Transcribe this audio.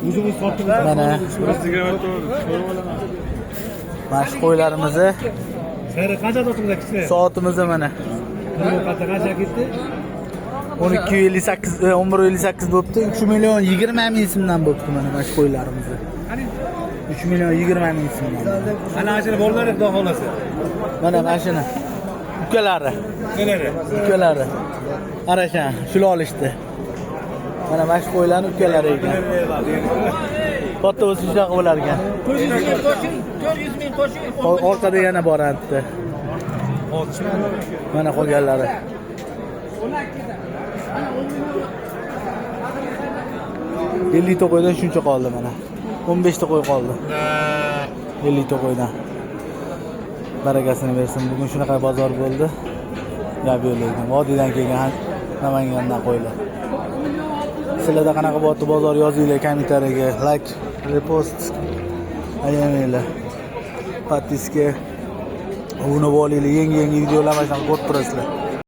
O'zimiz sotdik. Mana shu qo'ylarimizni Sari qancha sotdingiz kichkina? soatimizni mana Qancha ketdi? 12.58 11.58 bo'pti. 3 million 20 ming so'mdan bo'pti mana shu qo'ylarimizni. 3 million 20 ming so'mdan. Ana ashuni bolalar xudo xolasa. Mana mashina. Ukalari. Ukalari. Qarashan, shular olishdi. Mana shu qo'ylarning ukalari ekan. Katta bo'lsa shunaqa bo'lar ekan. 400 ming qo'shing. Orqada yana boradi. Mana qolganlari. Ellikta qo'ydan shuncha qoldi mana. 15 ta qo'y qoldi. 50 ta qo'ydan. Barakasini bersin. Bugun shunaqa bozor bo'ldi. Gap yo'qlaydi. Vodiydan kelgan Namangandan qo'ylar. Sizlarda qanaqa bo'pti bozor yozinglar kommentariyaga. Like, repost ayamanglar. Patiska. Uni bo'linglar, yangi videolar mana ko'rib turasizlar.